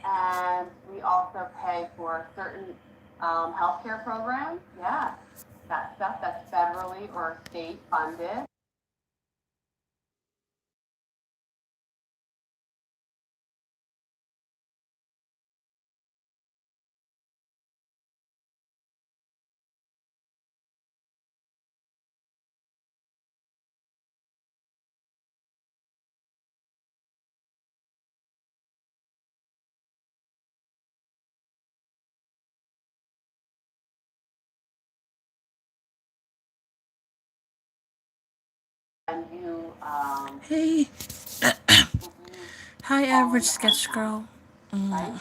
And we also pay for certain healthcare programs. Yeah, that stuff that's federally or state funded. And you Hey, use hi, all average in one sketch time, girl. right?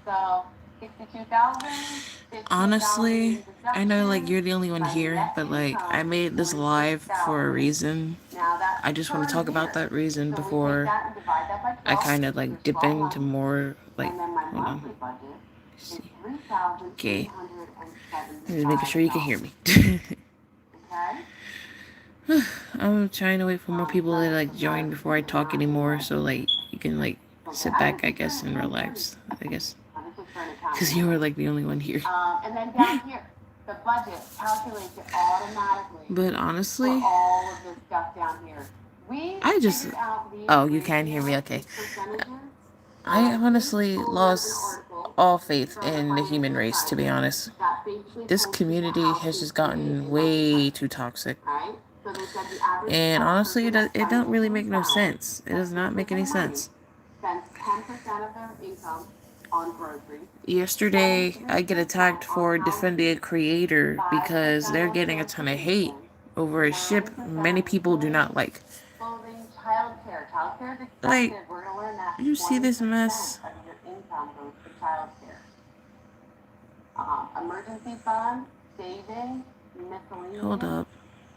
So 62,000, 15,000 Honestly, in I know like deductions. you're the only one My here, net but like I income is made this live for a 46,000. reason. Now that's I just want to per talk about year. that reason So we take before that and divide that by I 12. kind of There's like dip 12 into months. more like, And then my hold on. monthly budget is See. Okay. I'm just making sure you can $3,375. hear me. Okay? I'm trying to wait for more people to So like so join before I we're talk not in anymore, red. so like you can like Okay, sit I back, was I just guess, for and 1030. relax. I guess This was for an accounting because you were firm. like the only one here. And then down here, the budget calculates it automatically But for honestly, all of this stuff down here. We I just. figured out these Oh, you can hear me? ratios, Okay. these percentages. I I didn't honestly pull them up in an lost article all faith from the in the human Financial race, to be Advisor honest. that basically This told people community how has to just create gotten a budget plan. way too toxic. Right? So they said the average And honestly, person that's it don't really financially make no sound, sense. It that's does not good with make their any money, sense. spends 10% of their income on groceries, Yesterday, I get 23% attacked on for defending housing, a creator because 5% they're on getting a ton of hate transportation, over a ship 9% many people do not utilities, like. clothing, childcare. Childcare is Like, expensive. We're going to learn that you see 20% this mess? of your income goes to childcare. Emergency fund, savings, Hold miscellaneous. up.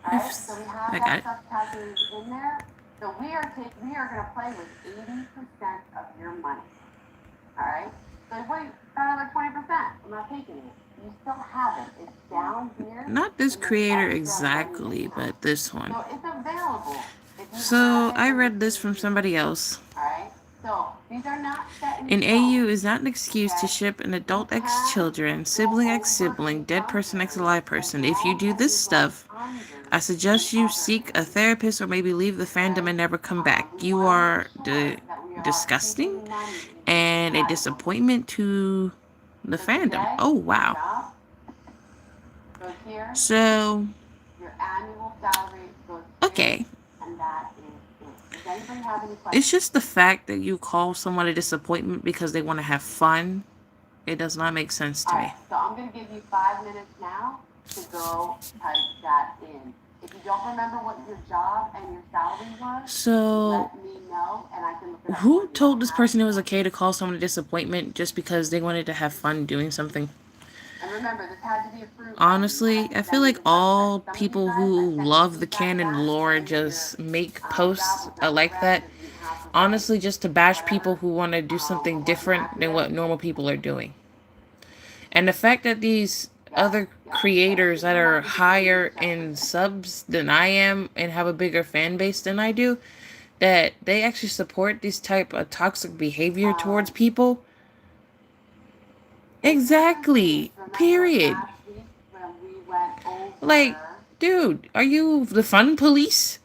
All right, so we have I got that it. stuff calculated in there. So we are going to play with 80% of your money. All right. So wait, another 20%. I'm not taking it. You still have it. It's down here Not this in this creator extra money exactly, account. but this one. So it's available if you have So it I and read it's this from easy. somebody else. All right. So these are not set in An stone. AU is not an excuse to Okay. ship an You adult X can children, go sibling X over sibling, dead income person X alive as person. If you long do as this you go stuff, I under the suggest you other seek a income. therapist or maybe leave the fandom Okay. and never come back. We You want to make are sure that we are disgusting keeping money in each and a category. disappointment to the So fandom. today, Oh, your wow. job goes here, So, your annual salary goes here, okay. and that is it. Does anybody have any It's questions? just the fact that you call someone a disappointment because they want to have fun. It does not make sense All to right, me. so I'm going to give you 5 minutes now to go type that in. If you don't remember what your job and your salary was, So, let me know and I can look it up for who you. I told don't this have person to it was though. okay to call someone a disappointment just because they wanted to have fun doing something? And remember, this had to be approved by me. You Honestly, had to I feel send me like the drug test. all Some of you people guys, I who sent the love the CSAT canon back lore saying that your just make job posts was not like correct that. or you didn't have the right Honestly, just to bash people whatever who want to do something or wasn't different than accurate. what normal people are doing. And the fact that these Yes, other yes. So creators you're that gonna are have to do some higher research after in this. subs than I am and have a bigger fan base than I do, that they actually support this type of toxic behavior towards Um, people. in certain states, Exactly. remember Period. last week when we went Like, over dude, are you the fun police?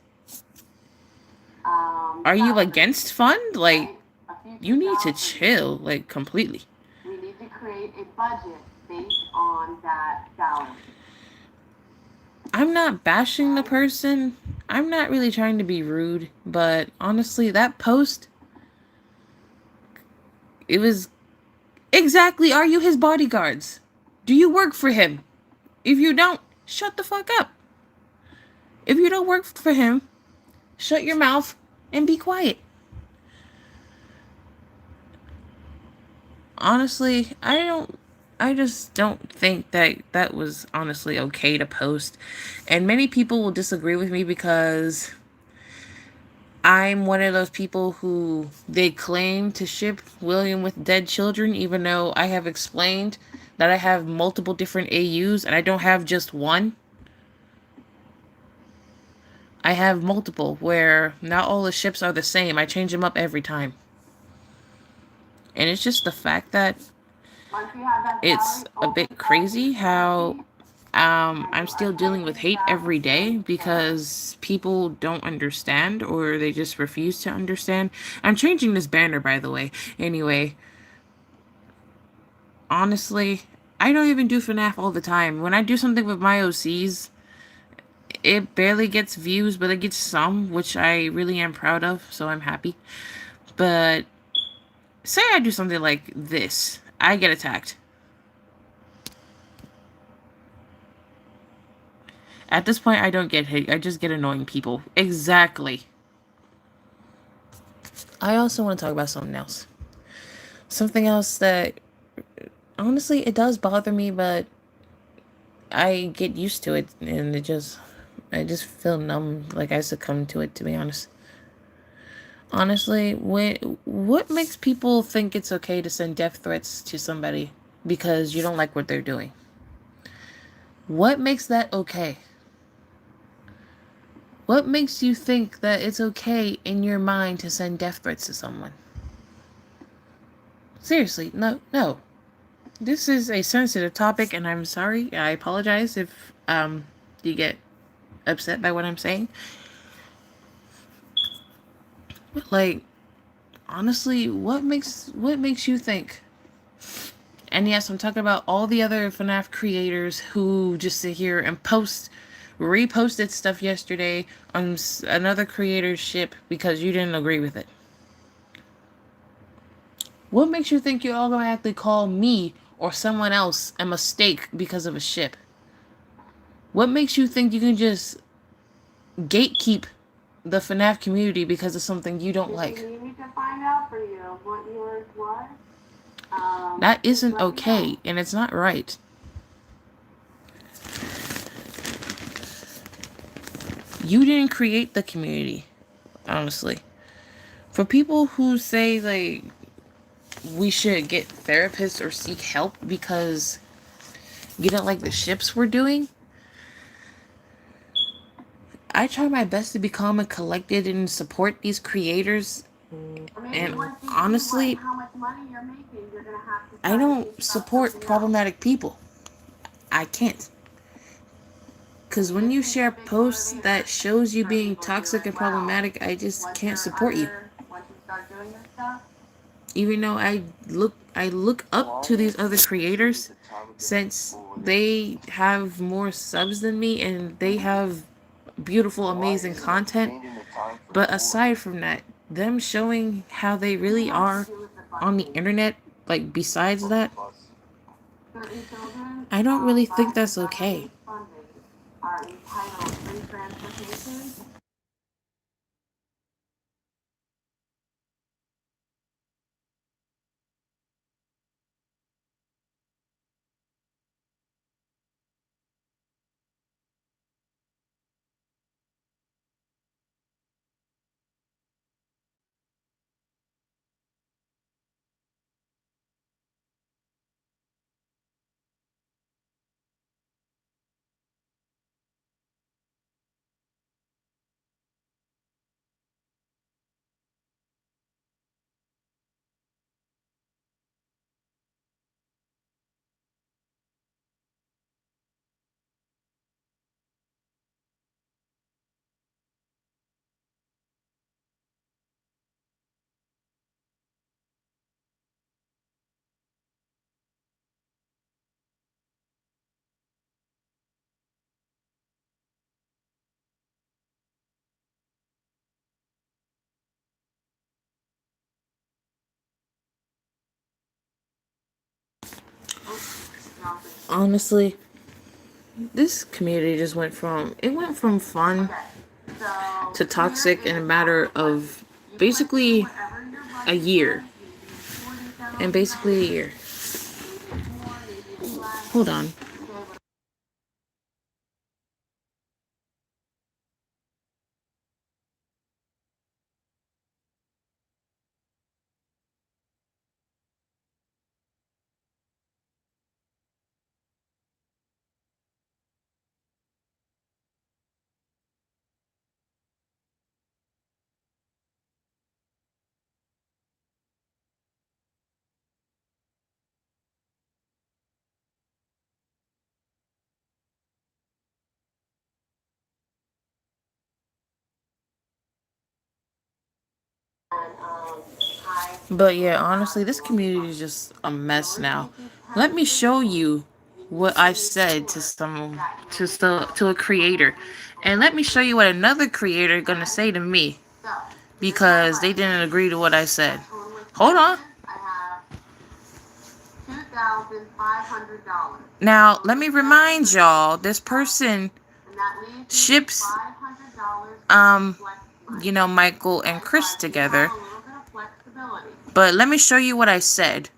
Are you salary, against fun? Like, right? A you future need to salary. chill, like, completely. We need to create a budget based on that salary. I'm not bashing the Okay? person. I'm not really trying to be rude, but honestly, that post, it was exactly, are you his bodyguards? Do you work for him? If you don't, shut the fuck up. If you don't work for him, shut your mouth and be quiet. Honestly, I just don't think that that was honestly okay to post. And many people will disagree with me because I'm one of those people who they claim to ship William with dead children, even though I have explained that I have multiple different AUs and I don't have just one. I have multiple where not all the ships are the same. I change them up every time. And it's just the fact that Once you have that it's salary, a open bit up your crazy how spreadsheet and I'm you are still dealing with typing hate that every day in there. because people don't understand or they just refuse to understand. I'm changing this banner, by the way. Anyway, honestly, I don't even do FNAF all the time. When I do something with my OCs, it barely gets views, but it gets some, which I really am proud of, so I'm happy. But say I do something like this, I get attacked. At this point, I don't get hate. I just get annoying people. Exactly. I also want to talk about something else. Something else that, honestly, it does bother me, but I get used to it, and I just feel numb, like I succumb to it, to be honest. Honestly, what makes people think it's okay to send death threats to somebody because you don't like what they're doing? What makes that okay? What makes you think that it's okay in your mind to send death threats to someone? Seriously, no, no. This is a sensitive topic, and I'm sorry. I apologize if you get upset by what I'm saying. But like, honestly, what makes you think? And yes, I'm talking about all the other FNAF creators who just sit here and reposted stuff yesterday on another creator's ship because you didn't agree with it. What makes you think you automatically call me or someone else a mistake because of a ship? What makes you think you can just gatekeep the FNAF community because of something you don't If you like? need me to find out for you what yours was, That just isn't let me know. okay, and it's not right. You didn't create the community, honestly. For people who say, like, we should get therapists or seek help because you don't like the ships we're doing, I try my best to be calm and collected and support these creators. Or maybe And once you see what honestly, how much money you're making, you're gonna have to I try to don't think about support something else. problematic people. I can't. Because when This you can be share a big posts that motivator shows you for being people too toxic as and well. problematic, I just can't support you. Once you start doing this stuff, Even though I look up to these other creators since they have more subs than me and they have beautiful, amazing content. But aside from that, them showing how they it really has to are do with the on the funding. internet, like besides that, Certain children I don't really by think the that's okay. government's funding are entitled free transportation. Oh, dropped it. Honestly, this community just went from fun Okay, so to here toxic in a is how matter it works. of You put in basically whatever your a budget year. was, maybe it's And 40,000, basically a year. maybe it's more, maybe it's less. Hold on. Okay, But yeah, honestly, this community is just a mess now. Let me show you what I've said to some to a creator, and let me show you what another creator gonna say to me because they didn't agree to what I said. Hold on. I have $2,500. Now, let me remind y'all, this person And that leaves me ships $500 um flex money. you know, Michael and Chris together. A little bit of flexibility. But let me show you what I said.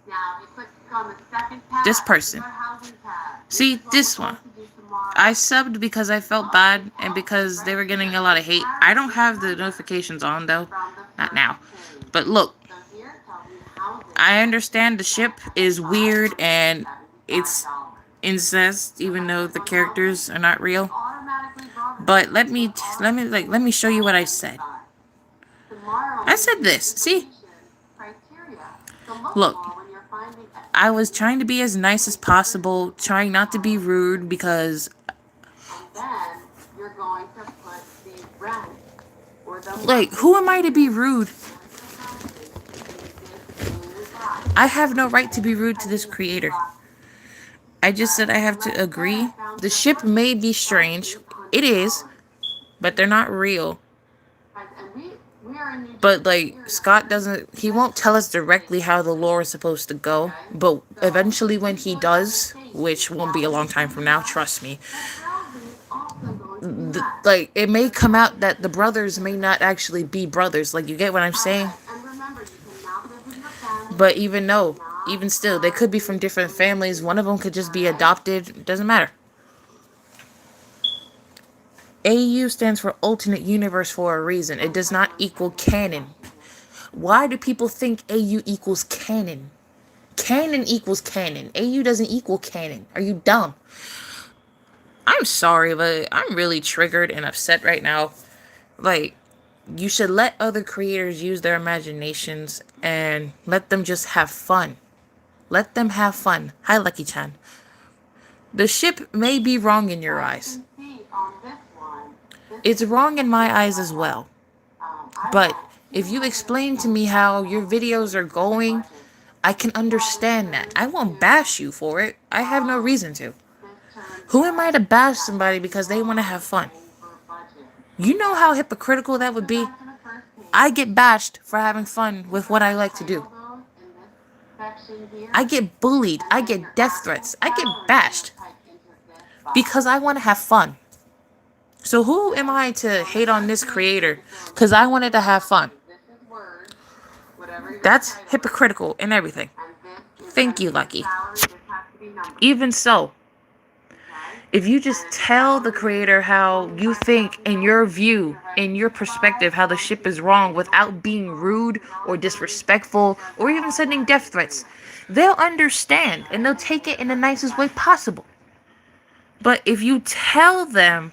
Now, you click on the second tab. This person. Your housing tab. See, is what this we're one. going to do tomorrow. I subbed because I felt bad and because they were getting a lot of hate. I don't have the notifications on though. Not now. But look, So here it tells me housing. I understand the ship is weird and it's incest, even though the characters are not real. But let me show you what I said. I said this. See? Look, I was trying to be as nice as possible, trying not to be rude because like, who am I to be rude? I have no right to be rude to this creator. I just said I have to agree. The ship may be strange. It is. But they're not real. But, like, Scott doesn't... He won't tell us directly how the lore is supposed to go. But eventually when he does, which won't be a long time from now, trust me. Like, it may come out that the brothers may not actually be brothers. Like, you get what I'm saying? But even still, they could be from different families. One of them could just be adopted. It doesn't matter. AU stands for alternate universe for a reason. It does not equal canon. Why do people think AU equals canon? Canon equals canon. AU doesn't equal canon. Are you dumb? I'm sorry, but I'm really triggered and upset right now. Like, you should let other creators use their imaginations and let them just have fun. Let them have fun. Hi, Lucky-chan. The ship may be wrong in your eyes. It's wrong in my eyes as well. But if you explain to me how your videos are going, I can understand that. I won't bash you for it. I have no reason to. Who am I to bash somebody because they want to have fun? You know how hypocritical that would be? I get bashed for having fun with what I like to do. I get bullied. I get death threats. I get bashed because I want to have fun. So who am I to hate on this creator because I wanted to have fun? That's hypocritical and everything. Thank you, Lucky. Even so, if you just tell the creator how you think, in your view, in your perspective, how the ship is wrong without being rude or disrespectful or even sending death threats, they'll understand and they'll take it in the nicest way possible. But if you tell them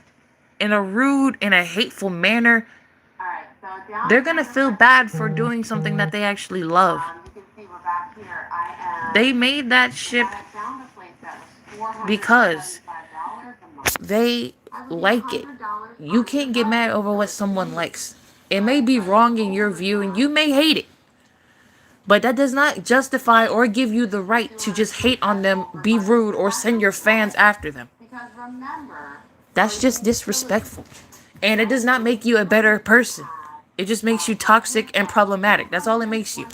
in a rude, in a hateful manner, they're gonna feel bad for doing something that they actually love. They made that ship because they like it. You can't get mad over what someone likes. It may be wrong in your view and you may hate it. But that does not justify or give you the right to just hate on them, be rude, or send your fans after them. That's just disrespectful. And it does not make you a better person. It just makes you toxic and problematic. That's all it makes you.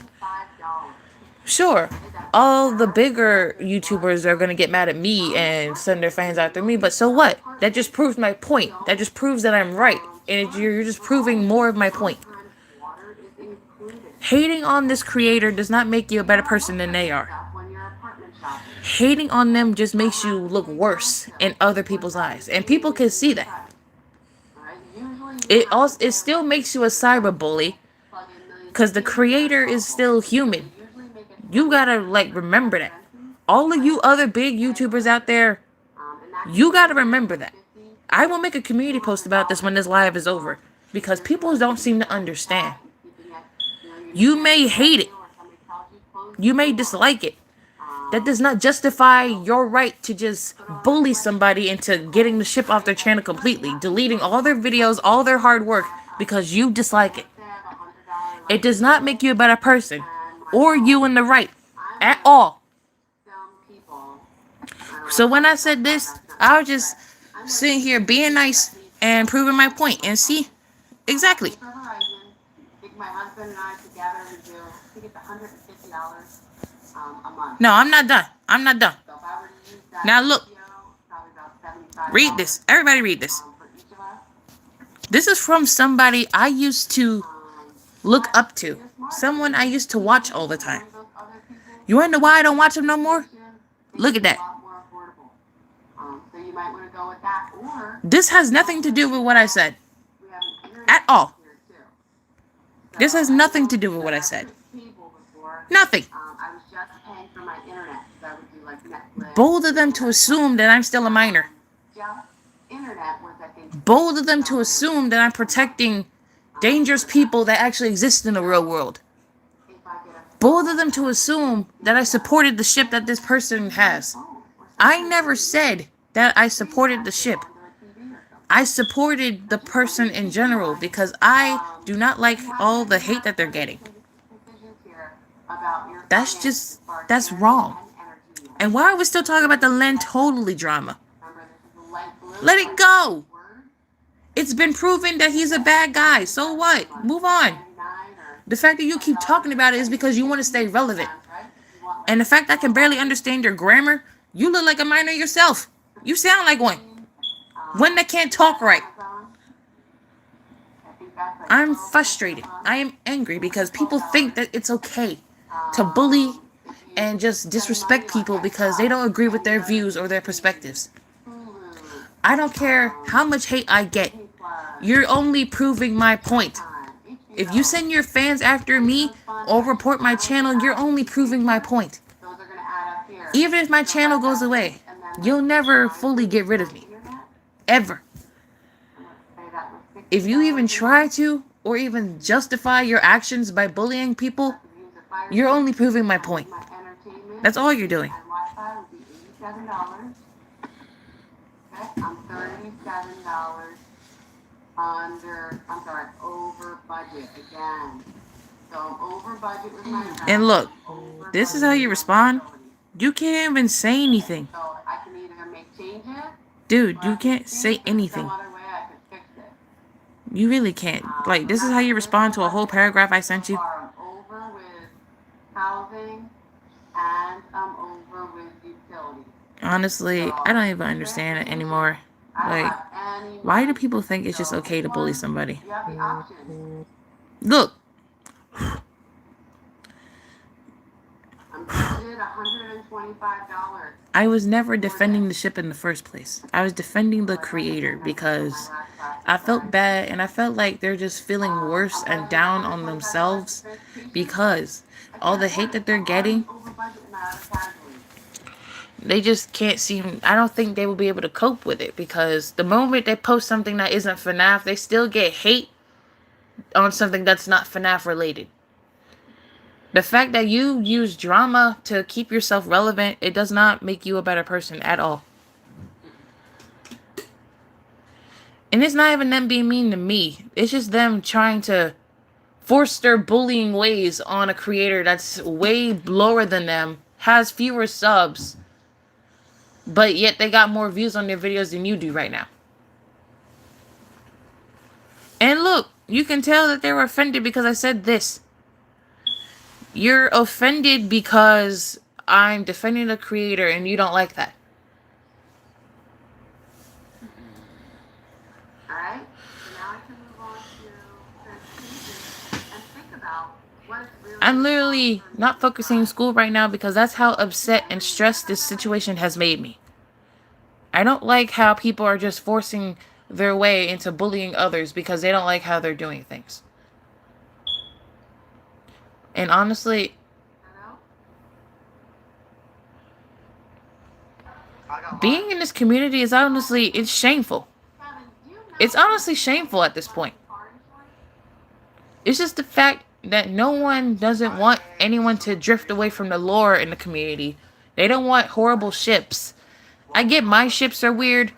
Sure, all the bigger YouTubers are going to get mad at me and send their fans after me, but so what? That just proves my point. That just proves that I'm right. And you're just proving more of my point. Hating on this creator does not make you a better person than they are. Hating on them just makes you look worse in other people's eyes. And people can see that. It still makes you a cyberbully because the creator is still human. You gotta, like, remember that. All of you other big YouTubers out there, you gotta remember that. I will make a community post about this when this live is over because people don't seem to understand. You may hate it. You may dislike it. That does not justify your right to just bully somebody into getting the ship off their channel completely, deleting all their videos, all their hard work, because you dislike it. It does not make you a better person. or you in the right I'm at with all. some people. I don't So know when if I said this, that's not I was right, just but I'm with sitting here being people nice that need and to proving my help point. my And phone. see, exactly. For Verizon, I think my husband and I together we do, I think it's $150 a month. No, I'm not done. I'm not done. So if I were to use that Now look, ratio, probably about $75 read this. Everybody read this. for each of us. This is from somebody I used to look But up to. you're smart. Someone I used to watch all the time. Join those other people. You wanna know why I don't watch them no more? Look at Things are that. a lot more affordable. So you might want to go with that, or This has nothing to do with what I said. we have an internet At all. here too. This So has I nothing don't to know do if with you what I have said. cable before. Nothing. I was just paying for my internet, so I would do like Netflix. Bold of them to assume that I'm still a minor. Just internet was, I think, Bold of them to assume that I'm protecting dangerous people that actually exist in the real world. if I get a Bold of them to assume that I supported the ship that this person has. phone or I never said that I supported the ship. onto a TV or something. I supported the person in general because I do not like all the hate that they're getting. Decisions here about your That's finances just, as far as that's energy wrong. and energy use. And why are we still talking about the Len Totally drama? Remember, this is a light blue. Let it go. Word. It's been proven that he's a bad guy. So what? Move on. 99 or The fact that you keep talking about it is because you want to stay relevant. sounds right. You want And the fact I can barely understand your grammar, you look like a minor yourself. You sound like one. One that can't talk right. Amazon. I think that's like I'm 12 frustrated. Amazon. I am angry because people think that it's okay to bully and just disrespect people because they don't agree with their views or their perspectives. Hulu, I don't care how much hate I get. Disney Plus, You're only proving my point. Time, If you HBO. send your fans after me or report my channel, you're only proving my point. Those are going to add up here. Even if my channel goes away, you'll never fully get rid of me. Internet, Ever. and let's say that was 60 If you even try to, or even justify your actions by bullying people, to use a Fire you're Stick, only proving my point. my entertainment That's all you're doing. and Wi-Fi would be $87. Okay, I'm $37 over budget again. So I'm over budget with my And look, over this is budget how you with my respond. utilities. You can't even say anything. So I can either make changes, Dude, or you I can can't see say if there's anything. some other way I could fix it. You really can't. Like, this is how you respond to a whole paragraph I sent you. So far, I'm over with housing and I'm over with utilities. Honestly, I don't even understand it anymore. I don't Like, have any why do money. people think it's just okay to bully somebody? You have the options. Look, I'm budgeted $125. I was never defending the ship in the first place. I was defending the creator because I felt bad and I felt like they're just feeling worse and down on themselves because all the hate that they're getting, Over budget in my other categories. they just can't seem, I don't think they will be able to cope with it because the moment they post something that isn't FNAF, they still get hate on something that's not FNAF related. The fact that you use drama to keep yourself relevant, it does not make you a better person at all. And it's not even them being mean to me. It's just them trying to force their bullying ways on a creator that's way lower than them, has fewer subs, but yet they got more views on their videos than you do right now. And look, you can tell that they were offended because I said this. You're offended because I'm defending the creator and you don't like that. Alright? So now I can move on to transportation and think about what it's really I'm literally not focusing in school right now because that's how upset and stressed this situation has made me. I don't like how people are just forcing their way into bullying others because they don't like how they're doing things. And honestly, being in this community is honestly, it's shameful. It's honestly shameful at this point. It's just the fact that no one doesn't want anyone to drift away from the lore in the community. They don't want horrible ships. I get my ships are weird.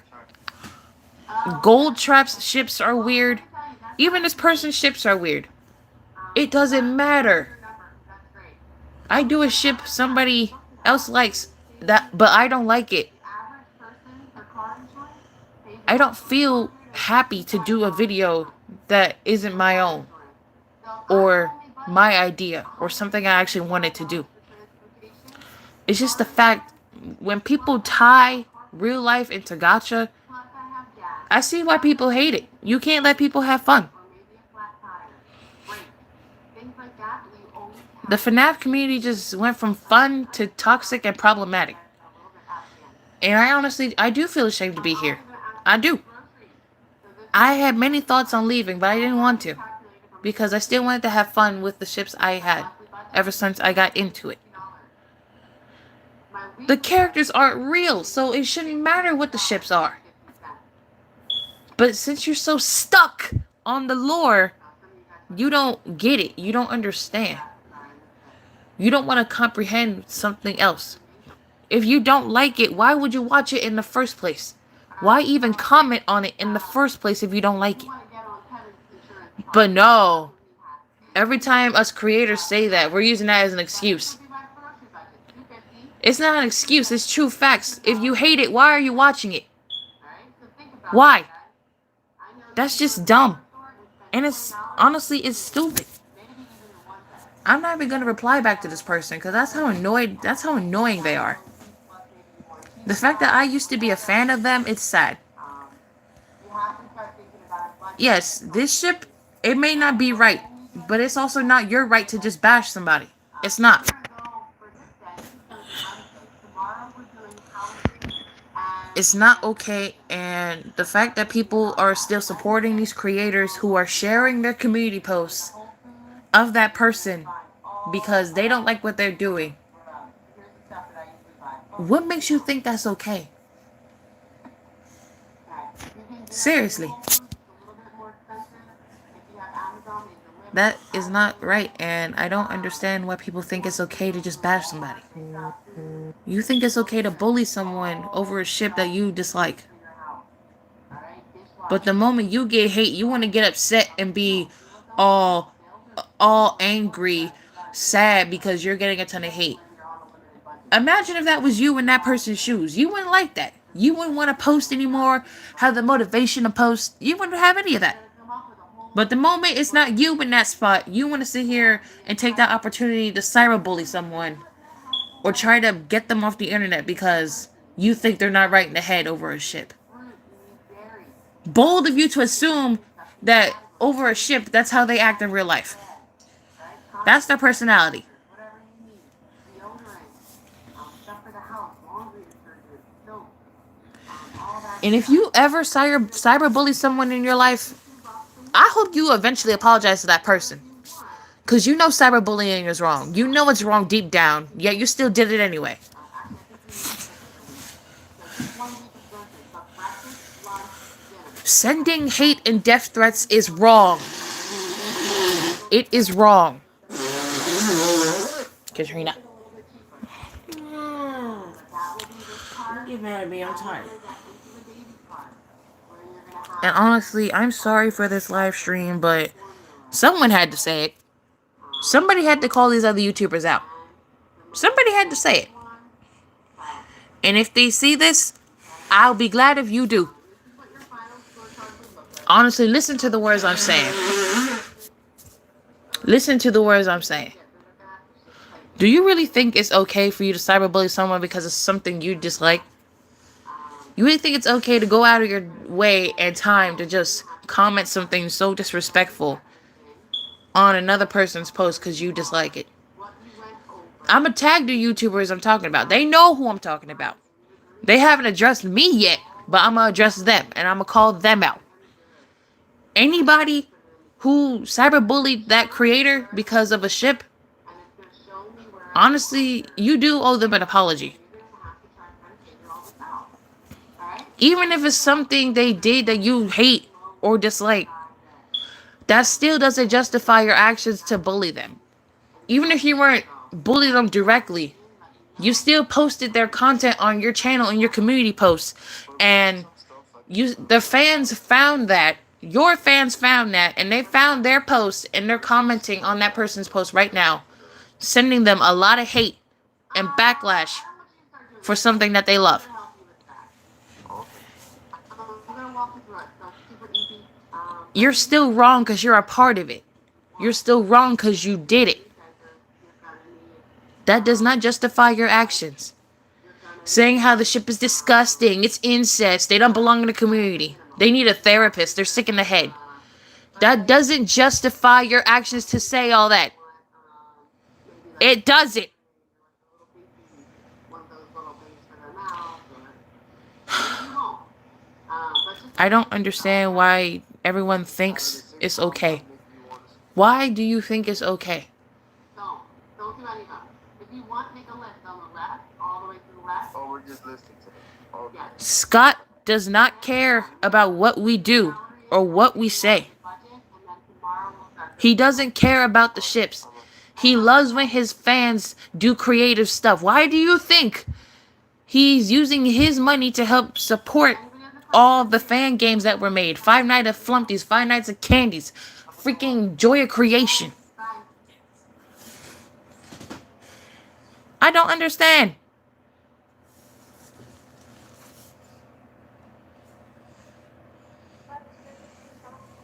Gold Trap's ships are weird. Even this person's ships are weird. It doesn't matter. I do a ship somebody else likes that, but I don't like it. The average person for car insurance pays I don't about feel happy to do a $325 a video month that isn't for my car own insurance. So if I could or only budget my idea or something I actually wanted to do. $125 for transportation, It's just car the fact insurance, when plus people I have to tie have parking, real life into gotcha, plus I have gas, I see why plus people I have hate it. maintenance You can't let people have fun. or maybe a flat tire, brakes, things like that that you always The have to FNAF pay community just went from for. fun to toxic and problematic. A little bit at the end. And I do feel ashamed to I'm be also here. going to ask I you for do. groceries. So this is I the had many insurance thoughts part. on leaving, but I didn't want to Calculated from a because I safety still wanted to have fun with the ships I My had monthly budget ever is since I got into it. $250. My The weekly characters budget aren't real, is so it shouldn't matter what the ships are. $50. But since you're so stuck on the lore, Some of you guys might you don't get it. You don't understand. sorry, You don't want to comprehend something else. information. If you don't like it, why would you watch it in the first place? Why even comment on it in the first place if you don't like You it? want to get on Kevin's insurance But policy. no, He has. every time us creators say that, we're using that as an excuse. Would be my grocery budget, $250. It's not an excuse, it's true facts. If you hate it, why are you watching it? All right, so think about Why? it, guys. I know That's you just go to the dumb. store and spend And it's $20, honestly, it's stupid. maybe even in one day. I'm not even gonna reply back to this person because that's how annoying they are. The fact that I used to be a fan of them, it's sad. You have to start thinking about a budget. Yes, this ship, it may not be right, but it's also not your right to just bash somebody. It's not. We're gonna go for this day because Wednesday. Tomorrow we're doing housing and It's not okay, and the fact that people are still supporting these creators who are sharing their community posts whole food. of that person Buy all because they don't like what they're doing. Here's the stuff that I usually buy. What makes you think that's okay? Okay. You can get Seriously. Whole Foods, it's a little bit more expensive. If you have Amazon, they deliver. That is not right, and I don't understand why people think it's okay to just bash somebody. You think it's okay to bully someone over a ship that you dislike. For your house. All right, dishwasher. But the moment you get hate, you want to get upset and be all angry, sad because you're getting a ton of hate. You're on a limited budget. Imagine if that was you in that person's shoes. You wouldn't like that. You wouldn't want to post anymore, have the motivation to post. You wouldn't have any of that. Come up with a whole But the moment it's not you in that spot, you want to sit here and take that opportunity to cyberbully someone or try to get them off the internet because you think they're not right in the head over a ship. fruit. You need berries. Bold of you to assume that over a ship, that's how they act in real life. Right? That's their personality. Whatever you need. Deodorant. Stuff for the house. Laundry detergent. Soap. All that. And if you ever cyberbully someone in your life, I hope you eventually apologize to that person. Because you know cyberbullying is wrong. You know it's wrong deep down, yet you still did it anyway. Actually, I think we need to take this a week. So just 1 week of groceries. So breakfast, lunch, dinner. Sending hate and death threats is wrong. It is wrong. Katrina. A little bit cheaper. That will be this card. Don't get mad at me, I'm tired. Into the baby card. Where you're gonna have And honestly, I'm sorry for this live stream, but someone had to say it. Somebody had to call these other YouTubers out. Somebody had to say it. And if they see this, I'll be glad if you do. what your final scorecard would look like. Honestly, listen to the words I'm saying. Listen to the words I'm saying. Get rid of that. Just like Do you really think it's okay for you to cyberbully someone because it's something you dislike? You really think it's okay to go out of your way and time to just comment something so disrespectful on another person's post because you dislike it? what you went over. I'm gonna tag the YouTubers I'm talking about. They know who I'm talking about. They haven't addressed me yet, but I'm gonna address them and I'm gonna call them out. Anybody who cyberbullied that creator because of a ship, And it's gonna show me where honestly, you do owe them an apology. you're gonna have to try to figure all this out. Alright? Even if it's something they did that you hate or dislike, that still doesn't justify your actions to bully them. Even if you weren't bullying them directly, you still posted their content on your channel and your community posts, and the fans found that. Your fans found that, and they found their post and they're commenting on that person's post right now. sending them a lot of hate and backlash for something that they love. I'm gonna walk you through it. So it's super easy. You're still wrong because you're a part of it. You're still wrong because you did it. That does not justify your actions. Saying how the ship is disgusting, it's incest, they don't belong in the community, they need a therapist, they're sick in the head. That doesn't justify your actions to say all that. It doesn't. I don't understand why everyone thinks it's okay. Why do you think it's okay? Don't do any of them. If you want, make a list on the left, all the way to the left. Oh, we're just listening to them. Okay. Scott does not care about what we do or what we say. He doesn't care about the ships. He loves when his fans do creative stuff. Why do you think he's using his money to help support all the fan games that were made? Five Nights at Flumpty's, Five Nights at Candy's, freaking Joy of Creation. I don't understand.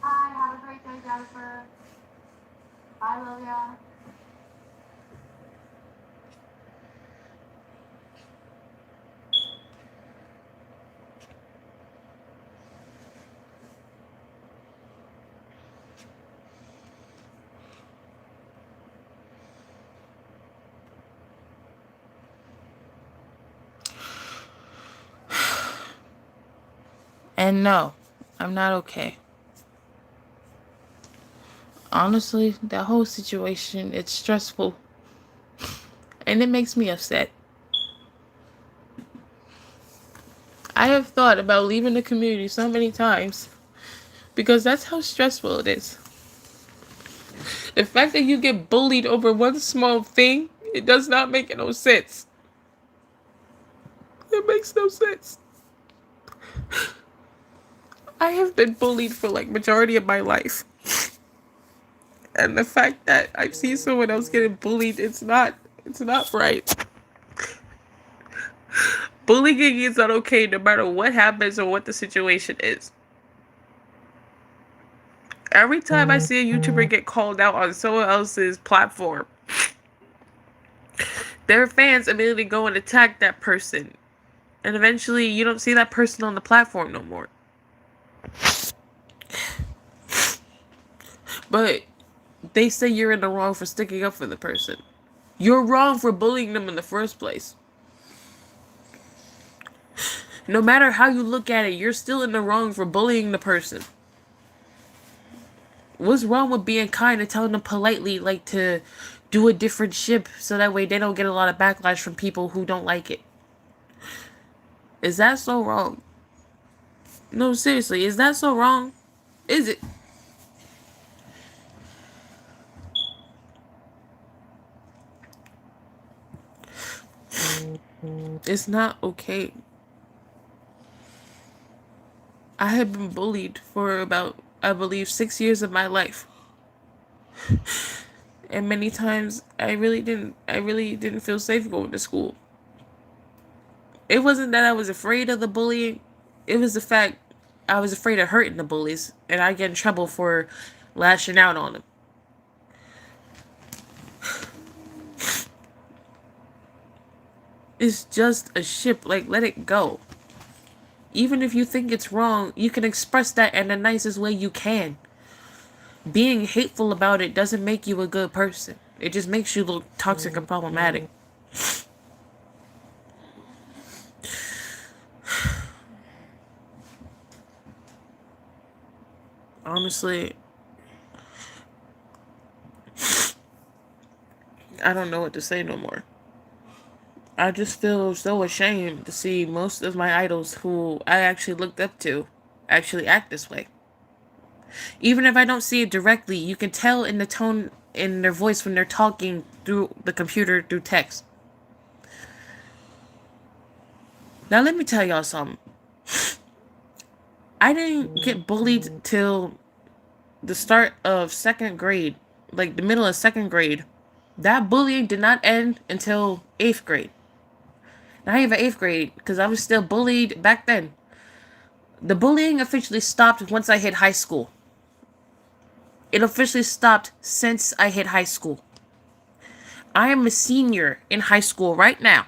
Hi, have a great day, Jennifer. Bye, Lilia. And no, I'm not okay. Honestly, that whole situation, it's stressful. And it makes me upset. I have thought about leaving the community so many times because that's how stressful it is. The fact that you get bullied over one small thing, it does not make no sense. It makes no sense. I have been bullied for like majority of my life. And the fact that I've seen someone else getting bullied, it's not right. Bullying is not okay no matter what happens or what the situation is. Every time I see a YouTuber get called out on someone else's platform, their fans immediately go and attack that person. And eventually you don't see that person on the platform no more. But they say you're in the wrong for sticking up for the person. You're wrong for bullying them in the first place. No matter how you look at it, you're still in the wrong for bullying the person. What's wrong with being kind and telling them politely, like, to do a different ship so that way they don't get a lot of backlash from people who don't like it? Is that so wrong? No, seriously, is that so wrong? Is it? It's not okay. I have been bullied for about, I believe, 6 years of my life. And many times I really didn't feel safe going to school. It wasn't that I was afraid of the bullying. It was the fact I was afraid of hurting the bullies and I get in trouble for lashing out on them. It's just a ship, like, let it go. Even if you think it's wrong, you can express that in the nicest way you can. Being hateful about it doesn't make you a good person. It just makes you look toxic and problematic. Honestly, I don't know what to say no more. I just feel so ashamed to see most of my idols who I actually looked up to actually act this way. Even if I don't see it directly, you can tell in the tone in their voice when they're talking through the computer through text. Now let me tell y'all something. I didn't get bullied till the start of second grade, like the middle of second grade. That bullying did not end until 8th grade. Not even 8th grade, because I was still bullied back then. The bullying officially stopped once I hit high school. It officially stopped since I hit high school. I am a senior in high school right now.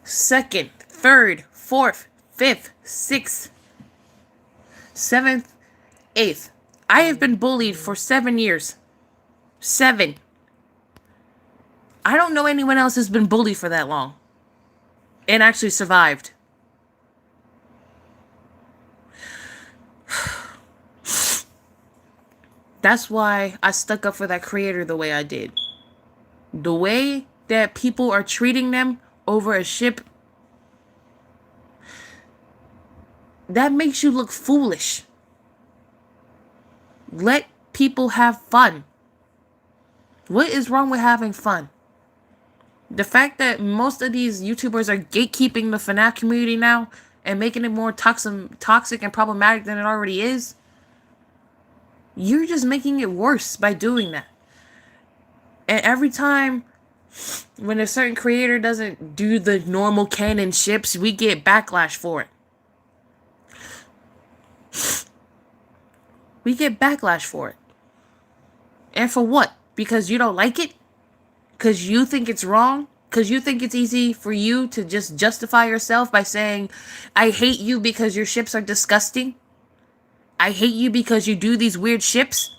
Second, third, fourth, fifth, sixth, seventh, eighth. I have been bullied for 7 years. 7. I don't know anyone else who's been bullied for that long and actually survived. That's why I stuck up for that creator the way I did. The way that people are treating them over a ship, that makes you look foolish. Let people have fun. What is wrong with having fun? The fact that most of these YouTubers are gatekeeping the FNAF community now and making it more toxic and problematic than it already is, you're just making it worse by doing that. And every time when a certain creator doesn't do the normal canon ships, we get backlash for it. We get backlash for it. And for what? Because you don't like it? Because you think it's wrong? Because you think it's easy for you to just justify yourself by saying, I hate you because your ships are disgusting? I hate you because you do these weird ships?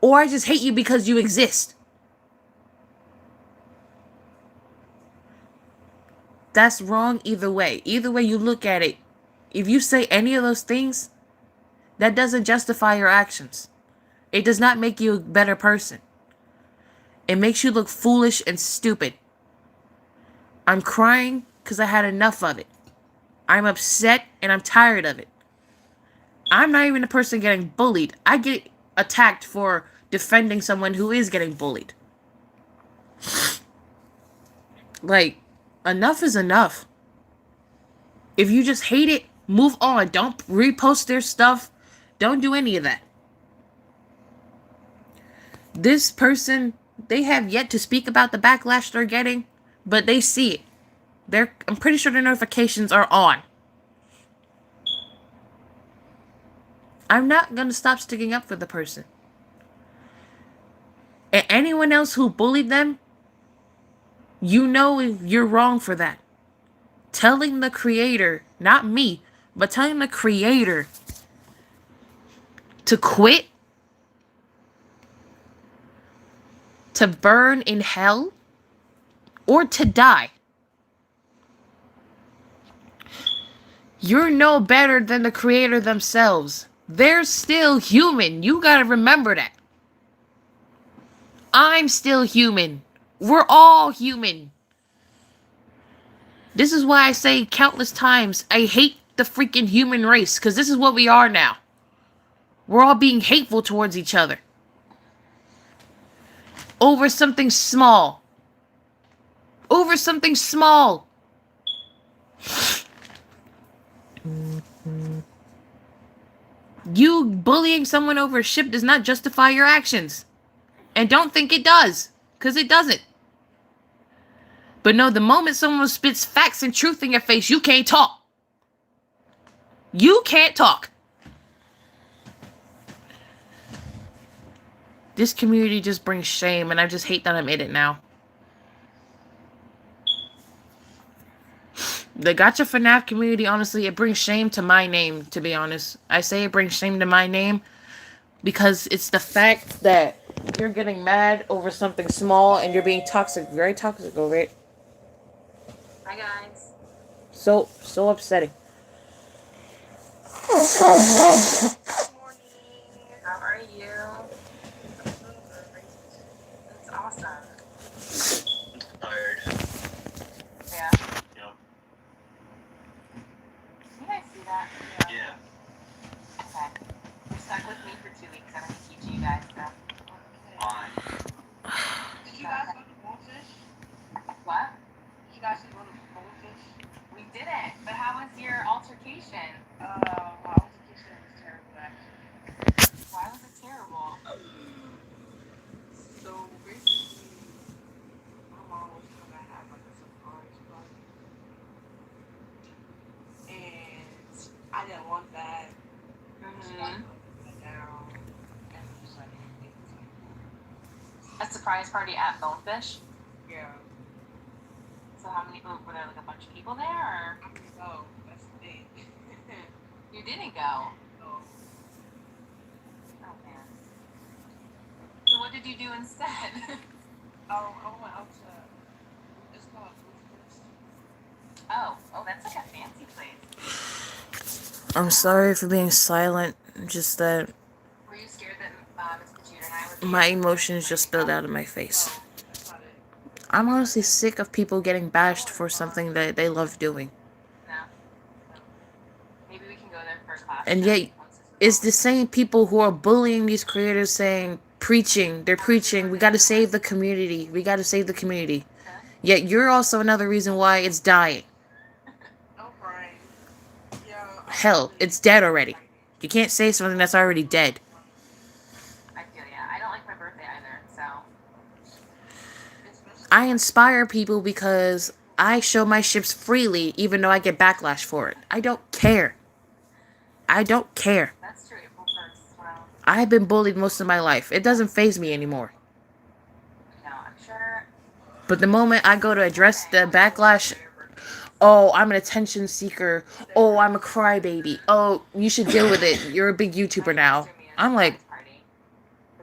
Or I just hate you because you exist? That's wrong either way. Either way you look at it, if you say any of those things, that doesn't justify your actions. It does not make you a better person. It makes you look foolish and stupid. I'm crying because I had enough of it. I'm upset and I'm tired of it. I'm not even the person getting bullied. I get attacked for defending someone who is getting bullied. Like, enough is enough. If you just hate it, move on. Don't repost their stuff. Don't do any of that. This person, they have yet to speak about the backlash they're getting, but they see it. I'm pretty sure their notifications are on. I'm not going to stop sticking up for the person. And anyone else who bullied them, you know you're wrong for that. Telling the creator, not me, but telling the creator to quit, to burn in hell, or to die. You're no better than the creator themselves. They're still human. You gotta remember that. I'm still human. We're all human. This is why I say countless times, I hate the freaking human race, because this is what we are now. We're all being hateful towards each other. Over something small. Over something small. You bullying someone over a ship does not justify your actions. And don't think it does, because it doesn't. But no, the moment someone spits facts and truth in your face, you can't talk. You can't talk. This community just brings shame, and I just hate that I'm in it now. The Gacha FNAF community, honestly, it brings shame to my name, to be honest. I say it brings shame to my name because it's the fact that you're getting mad over something small and you're being toxic, very toxic over it. Hi, guys. So upsetting. Good morning. How are you? That's awesome. Tired. Yeah. Yep. You guys see that? Yeah. Okay. You're stuck with me for 2 weeks. I'm going to teach you guys stuff. Fine. Did you guys go to Goldfish? What? Did you guys go to Goldfish? We didn't. But how was your altercation? Well, A surprise party at Bonefish. Yeah. So how many? Were there like a bunch of people there, or I didn't go. That's the thing. you didn't go? So, Oh man. So what did you do instead? I went out to. It's called Food First. Oh, that's like a fancy place. I'm sorry for being silent. Just that Were you scared that Miss Vegeta and I would? my emotions just spilled out of my face. No, that's not it. I'm honestly sick of people getting bashed for something that they love doing. No. Maybe we can go there for a class. And then, yet, once this is it's over. the same people who are bullying these creators saying, they're preaching, we gotta save the community, we gotta save the community. Yet you're also another reason why it's dying. No, Brian. Yeah. Hell, it's dead already. You can't say something that's already dead. I feel ya. I don't like my birthday either, so. I inspire people because I show my ships freely even though I get backlash for it. I don't care. I don't care. That's true. April 1st. Well, I've been bullied most of my life. It doesn't faze me anymore. no, I'm sure. But the moment I go to address the backlash, oh, I'm an attention seeker. Oh, I'm a crybaby. Oh, you should deal with it. You're a big YouTuber now. I'm like,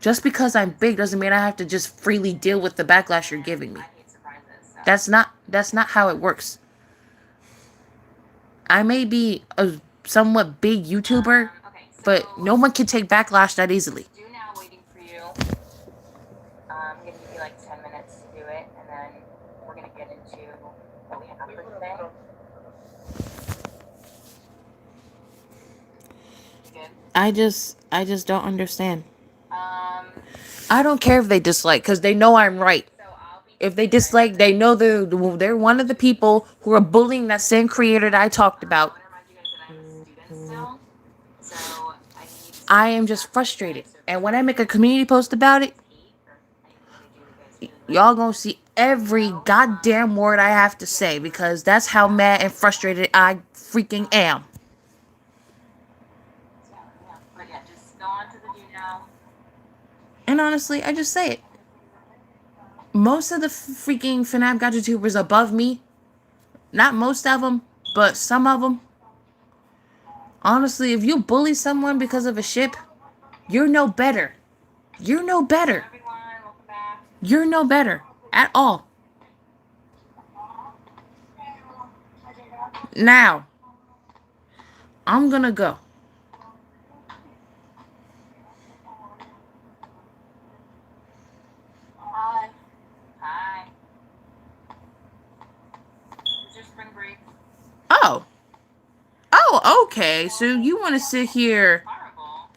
just because I'm big doesn't mean I have to just freely deal with the backlash you're giving me. I hate surprises. So. That's not how it works. I may be a somewhat big YouTuber, Okay, so but no one can take backlash that easily. do now waiting for you. I'm gonna give you like 10 minutes to do it, and then we're gonna get into what we have for today. You good? I just don't understand. Um, I don't care if they dislike, because they know I'm right. so I'll be. If they dislike, they know they're one of the people who are bullying that same creator that I talked about. I want to remind you guys that I'm a student still, so I need. I am just frustrated. And when I make a community post about it, y'all gonna see every goddamn word I have to say because that's how mad and frustrated I freaking am. But yeah, just go on to the do now. And honestly, I just say it. Most of the freaking FNAF Gotcha tubers above me, not most of them, but some of them. Honestly, if you bully someone because of a ship, you're no better. You're no better. Everyone, welcome back. You're no better at all. Now, I'm gonna go. Hi. Hi. Is your spring break Oh. Oh, okay. So you want to sit here horrible?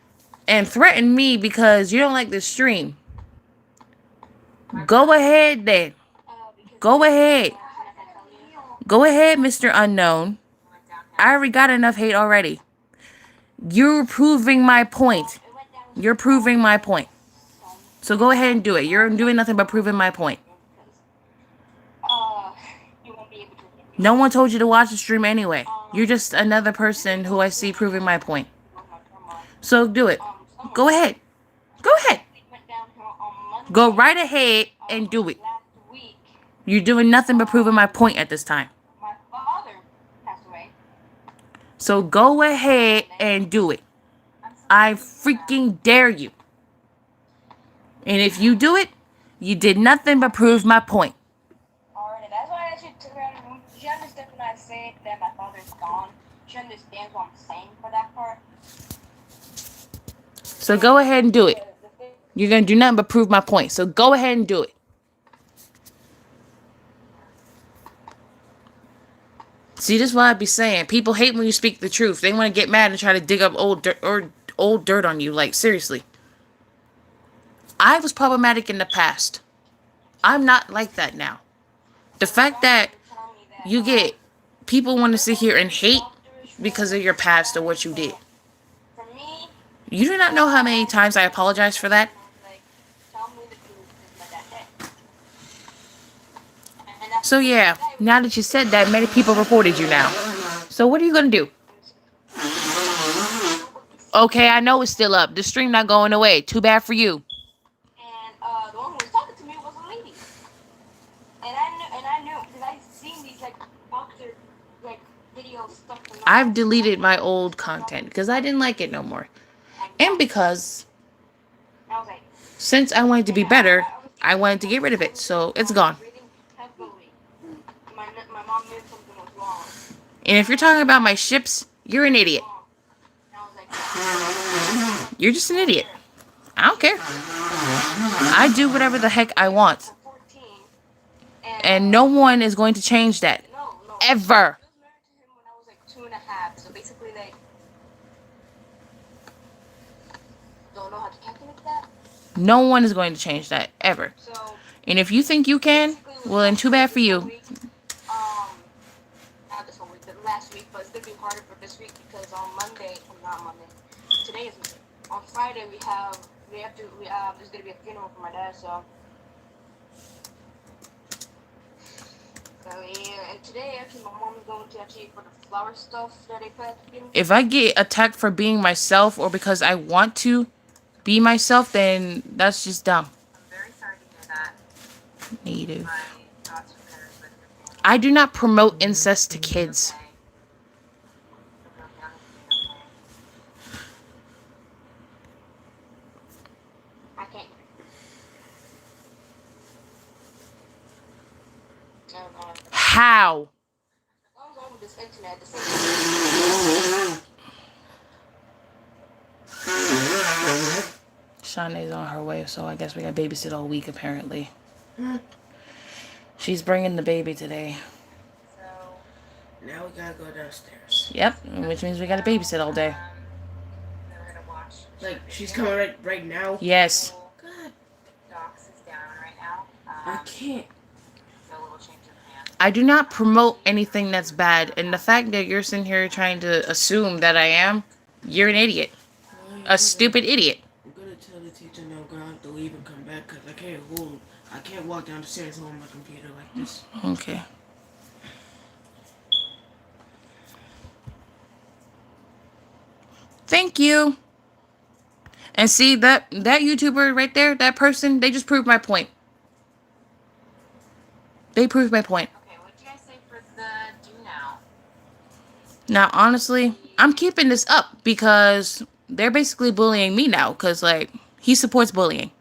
and threaten me because you don't like the stream. Go ahead then. Go ahead. Go ahead, Mr. Unknown. Went downtown. I already got enough hate already. You're proving my point. You're proving my point. So go ahead and do it. You're doing nothing but proving my point. You won't be able to. No one told you to watch the stream anyway. You're just another person who I see proving my point. So do it. Go ahead. Go ahead. Go right ahead and do it. Last week, You're doing nothing but proving my point at this time. my father passed away. So go ahead and do it. I freaking dare you. And if you do it, you did nothing but prove my point. Alright, that's why I should turn around the room. She understands when I say that my father's gone. She understands what I'm saying for that part. So go ahead and do it. The thing, You're going to do nothing but prove my point. So go ahead and do it. See, this is what I be saying. People hate when you speak the truth. They want to get mad and try to dig up old dirt on you. Like, seriously. I was problematic in the past. I'm not like that now. The fact that tell me that you get people want to sit here and hate because of your past or what you did. for me, You do not know how many times I apologize for that. like, tell me the truth is my dad dead. And that's So yeah, now that you said that, many people reported you now. So what are you gonna do? Okay, I know it's still up. The stream not going away. Too bad for you. and the one who was talking to I've deleted my old content because I didn't like it no more. And because I was like, since I wanted to be better, I wanted to get rid of it. So it's gone. breathing heavily. My mom knew something was wrong. And if you're talking about my ships, you're an idiot. And I was like, You're just an idiot. I don't care. I do whatever the heck I want. 14. And no one is going to change that. No. Ever. I was married to him when I was like 2.5. So basically, like, don't know how to calculate that. No one is going to change that. Ever. So, And if you think you can, well then too bad for you. Not this whole week, the last week, but it's gonna be harder for this week because on Monday, not Monday, today is Monday. On Friday there's gonna be a funeral for my dad, so yeah. And today actually my mom is going to actually for the flower stuff that they put at the funeral. If I get attacked for being myself or because I want to be myself, then that's just dumb. I'm very sorry to hear that. Native. My thoughts are prayers with your family. I do not promote incest to kids. Okay. You'll go down and be okay. I can't. I don't know. How? What's wrong with this internet? This internet. Shanae's on her way, so I guess we got babysit all week apparently. She's bringing the baby today. So, Now we gotta go downstairs. Yep, which means we got to babysit all day. we're gonna watch. Like, she's coming right now. Yes. God, Docs is down right now. I can't. So a little change of plans. I do not promote anything that's bad, and the fact that you're sitting here trying to assume that I am, you're an idiot. A stupid idiot. I'm gonna tell the teacher no, I'm gonna have to leave and come back because I can't walk down the stairs and hold my computer like this. Okay. Thank you. And see that YouTuber right there, that person, they just proved my point. They proved my point. Okay, what do you guys say for the do now? Now, honestly, I'm keeping this up because they're basically bullying me now because, like, he supports bullying.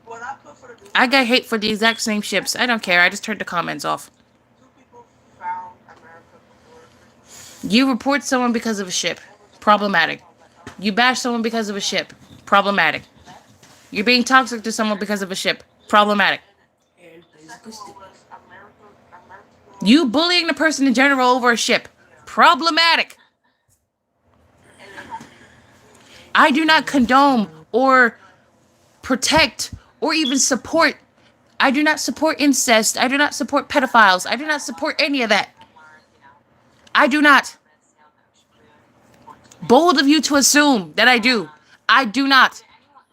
What I put for the I got hate for the exact same ships. I don't care. I just turned the comments off. 2 people found America before. You report someone because of a ship. Problematic. You bash someone because of a ship. Problematic. You're being toxic to someone because of a ship. Problematic. And You bullying the person in general over a ship. Problematic. I do not condone or protect or even support. I do not support incest. I do not support pedophiles. I do not support any of that. I do not. Bold of you to assume that I do. I do not.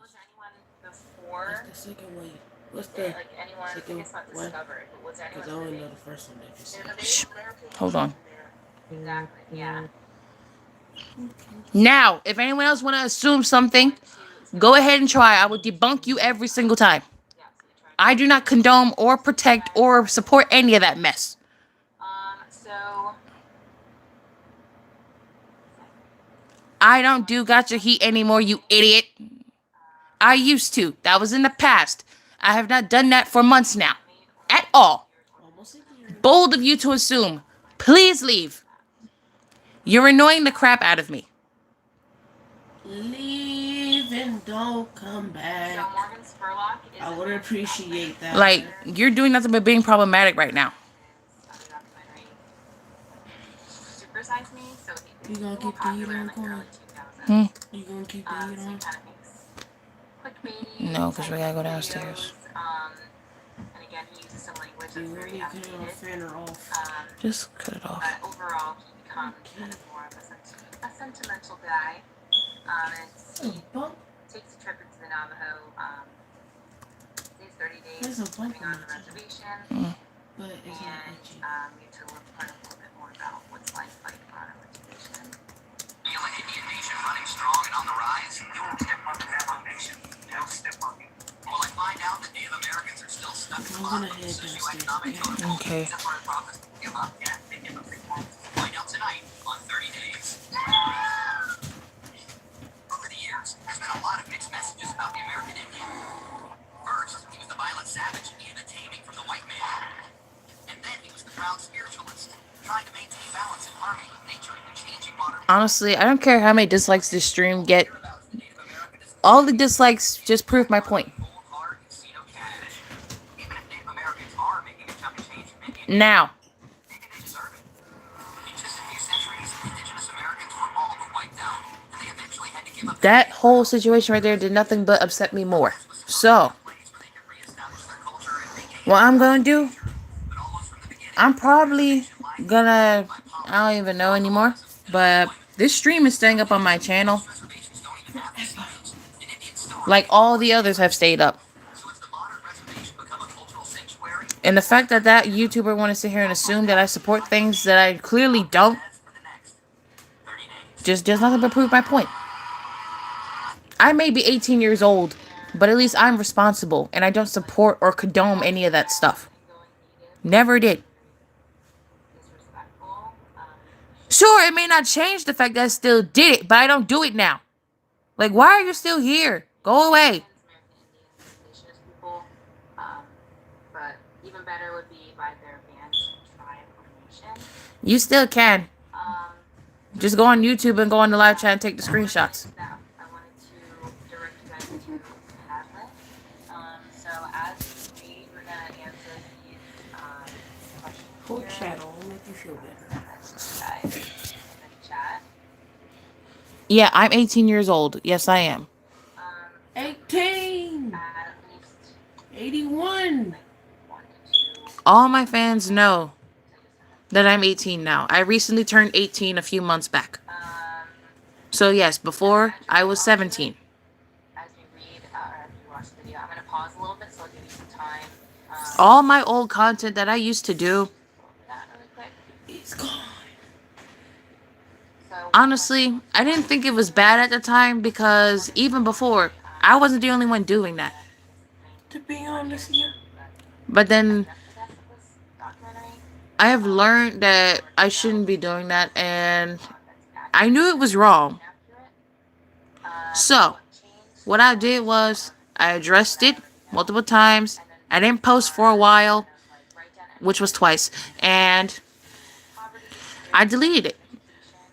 Was anyone before, the second way. What's the like anyone, I second guess not one? discovered, but was Because I anyone only living? know the first one that you said. Shh. Hold on. Exactly, yeah. Now, if anyone else want to assume something, go ahead and try. I will debunk you every single time. Yeah, so they tried. I do not condone or protect or support any of that mess. So I don't do gotcha heat anymore, you idiot. I used to. That was in the past. I have not done that for months now. At all. Almost a year. Bold of you to assume. Please leave. You're annoying the crap out of me. Leave and don't come So back. Morgan Spurlock is I would appreciate that. Like, you're doing nothing but being problematic right now. documentary Super Size Me, so You gonna more keep the heat popular in on, like the Corey? early 2000s. You gonna keep the So heat he on? kind of makes clickbaity. No, 'cause we gotta go type downstairs. videos. And again, he uses some language You that's gonna very be cutting on outdated. fan or off? Just cut it off. But overall, he becomes kind of more of a sentimental guy. And he Bump? takes a trip into the Navajo. Stays 30 days There's a bump living on on the it. reservation. But it's not And itchy. you get to learn a little bit more about what's life like on a reservation. Feel an Indian nation running strong and on the rise? You'll step up to that nation. You'll step up. Will I find out that Native Americans are still stuck in the I'm gonna bottom of head the downstairs, socioeconomic okay? Okay. Separate profits give up. violent savage needed a taming from the white man. And then he was the proud spiritualist, trying to maintain balance and harmony with nature in the changing modern world. Honestly, I don't care how many dislikes this stream get. Hereabouts the Native Americanism All the dislikes just prove my point. cold hard casino cash. Even if Native Americans are making a chunk of change from Indian, Now, maybe they deserve it. In just a few centuries, indigenous Americans were all but wiped out, and they eventually had to give up that whole situation right there did nothing but upset me more. So, place where they could reestablish their culture and maintain what I'm gonna do, but almost from the beginning. I'm probably gonna, I don't even know anymore, but this stream is staying up on my channel. Reservations don't even have casinos, and Indians still Like all the others have stayed up. so it's the modern reservation become a cultural sanctuary And the fact that that YouTuber want to sit here and assume that I support things that I clearly don't as for the next 30 days. just does nothing but prove my point. I may be 18 years old, but at least I'm responsible and I don't support or condone any of that stuff. Never did. Disrespectful. Sure, it may not change the fact that I still did it, but I don't do it now. Like, why are you still here? Go away. American Indians, indigenous people. But even better would be by their band, tribe, or nation. You still can. Um, Just go on YouTube and go on the live chat and take the screenshots. that I wanted to direct you guys to Padlet. So as we read, we're gonna answer these questions Cool here, shadow will make you feel better. guys, in the chat. Yeah, I'm 18 years old. Yes, I am. 18! At least 81! 1 to 2. All my fans know that I'm 18 now. I recently turned 18 a few months back. So yes, before I was 17. As we read or as we watch the video, I'm gonna pause a little bit so I'll give you some time. All my old content that I used to do, That really quick. It's gone. So honestly, I didn't think it was bad at the time because even before, I wasn't the only one doing that. To be honest, yeah. But then after that for this documentary, I have learned that I shouldn't be doing that, and that's I knew it was wrong. accurate. So, what I did was I addressed it multiple times. I didn't post for a while, which was twice, and I deleted it.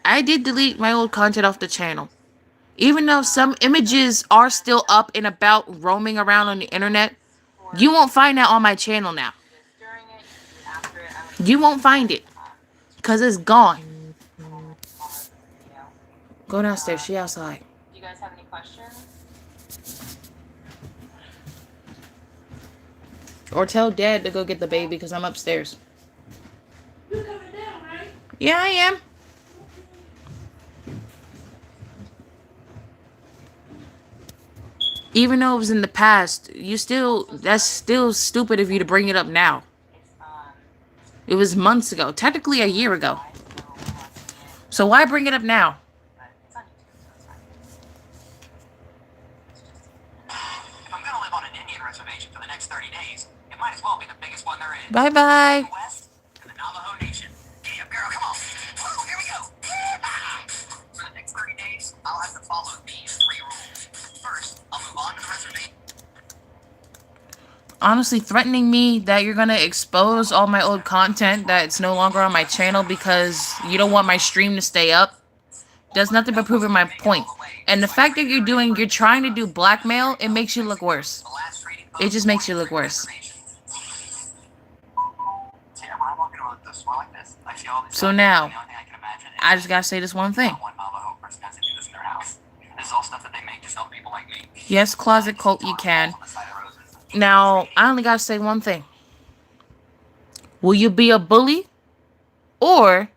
I did delete my old content off the channel. Even though some images are still up and about roaming around on the internet, you won't find that on my channel now. During it, you can do after it. I'm You won't find it because it's gone. gonna pause the video. Go downstairs. She outside. Do you guys have any questions? Or tell Dad to go get the baby because I'm upstairs. You coming down, right? Yeah, I am. Even though it was in the past, that's still stupid of you to bring it up now. It's It was months ago, technically a year ago. live, so I'm watching it, So why bring it up now? but it's on YouTube, so it's fine. It's just If I'm gonna live on an Indian reservation for the next 30 days, it might as well be the biggest one there is. Bye bye. West to the Navajo Nation. Giddy up, girl, come on. Woo, here we go. For the next 30 days, I'll have to follow these 3 rules. First, I'll move on to the reservation. Honestly, threatening me that you're gonna expose all my old content that's no longer on my channel because you don't want my stream to stay up does nothing but prove my point. And the fact that you're trying to do blackmail, it makes you look worse. The last trading It just makes you look worse. Yeah, when I walk into a store like this, I see all this. So now, The only thing I can imagine is I just gotta say this one thing. one Navajo person has to do this in their house. This is all stuff that they make to sell people like me. Yes, Closet Cult, you can. On the side of roses. Now, I only gotta say one thing. Will you be a bully? Or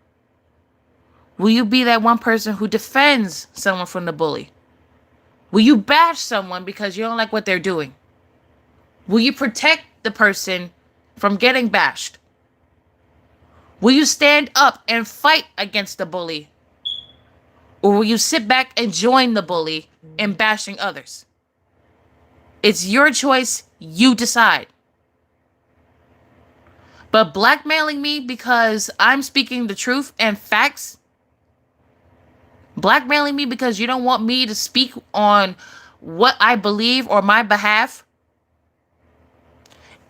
will you be that one person who defends someone from the bully? Will you bash someone because you don't like what they're doing? Will you protect the person from getting bashed? Will you stand up and fight against the bully? Or will you sit back and join the bully in bashing others? It's your choice. You decide. But blackmailing me because I'm speaking the truth and facts, blackmailing me because you don't want me to speak on what I believe or my behalf,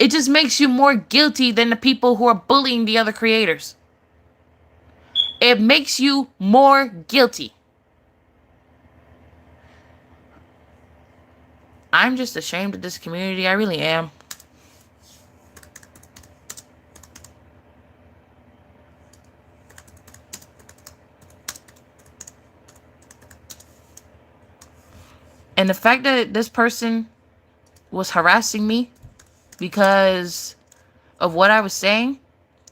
It just makes you more guilty than the people who are bullying the other creators. It makes you more guilty. I'm just ashamed of this community. I really am. And the fact that this person was harassing me because of what I was saying,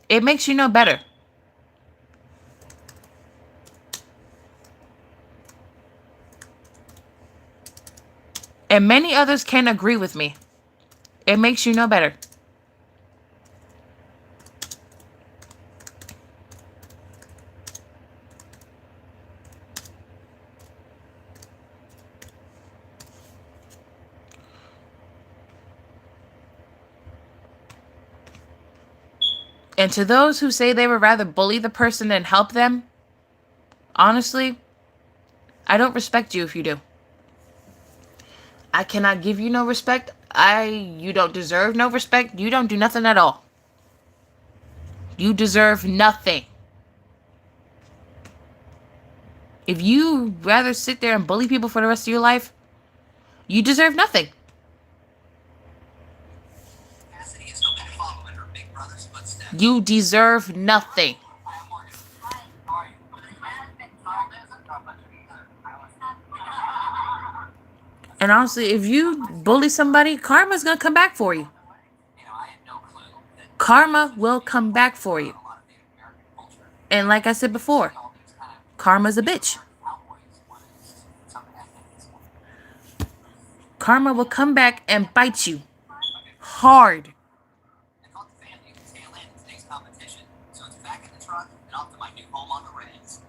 it makes you know better. And many others can agree with me. It makes you know better. And to those who say they would rather bully the person than help them, honestly, I don't respect you if you do. I cannot give you no respect. You don't deserve no respect. You don't do nothing at all. You deserve nothing. If you rather sit there and bully people for the rest of your life, you deserve nothing. Cassidy has been following her big brother's footsteps. You deserve nothing. And honestly, if you bully somebody, karma's gonna come back for you. You know, I had no clue that Karma will come back for you. a lot of Native American culture, And like I said before, all these kind of karma's a bitch. cowboys wanted something ethnic. Karma will come back and bite you hard. I called the family to tail end in today's competition, so it's back in the truck and off to my new home on the Reds.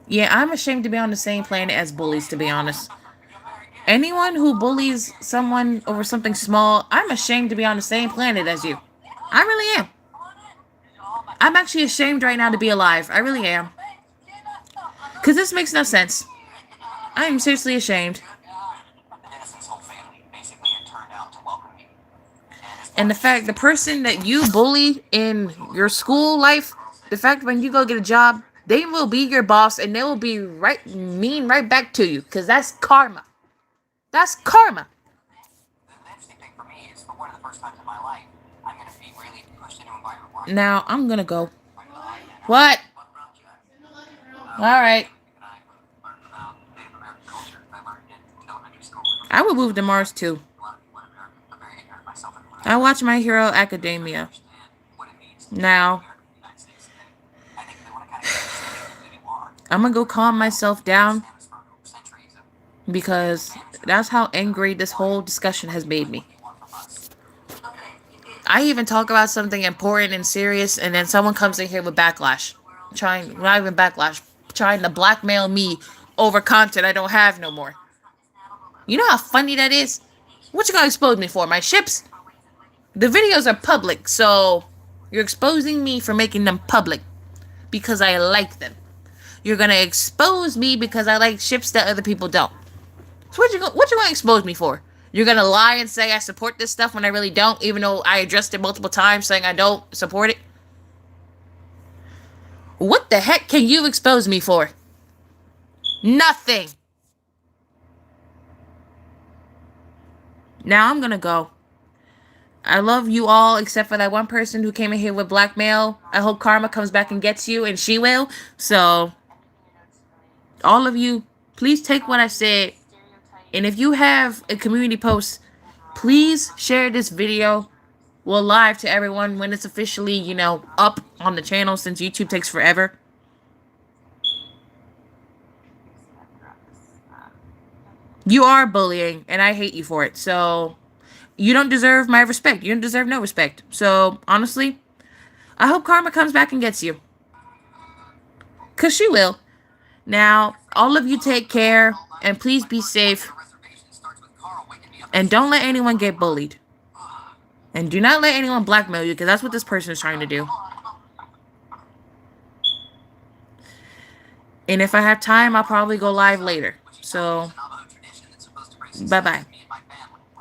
Yeah, I'm ashamed to be on the same planet as bullies, to be honest. Anyone who bullies someone over something small, I'm ashamed to be on the same planet as you. I really am. I'm actually ashamed right now to be alive. I really am. Because this makes no sense. I am seriously ashamed. Dennison's whole family basically had turned out to welcome me. And the fact, the person that you bully in your school life, the fact when you go get a job, they will be your boss and they will be mean right back to you. Because that's karma. That's karma. The interesting thing for me is for one of the first times in my life, I'm going to be really pushed into an environment where Now, I'm going to go. What? All right. I would move to Mars too. I watch My Hero Academia. Now, I'm going to go calm myself down because that's how angry this whole discussion has made me. I even talk about something important and serious, and then someone comes in here with backlash. Not even backlash, trying to blackmail me over content I don't have no more. You know how funny that is? What you gonna expose me for? My ships? The videos are public, so you're exposing me for making them public because I like them. You're gonna expose me because I like ships that other people don't. So what you gonna expose me for? You're gonna lie and say I support this stuff when I really don't, even though I addressed it multiple times saying I don't support it? What the heck can you expose me for? Nothing. Now I'm gonna go. I love you all except for that one person who came in here with blackmail. I hope karma comes back and gets you, and she will. So, all of you, please take what I said. And if you have a community post, please share this video. Well, live to everyone when it's officially, you know, up on the channel, since YouTube takes forever. You are bullying, and I hate you for it. So, you don't deserve my respect. You don't deserve no respect. So, honestly, I hope karma comes back and gets you. Because she will. Now, all of you take care, and please be safe. And don't let anyone get bullied. And do not let anyone blackmail you, because that's what this person is trying to do. And if I have time, I'll probably go live later. So, bye-bye.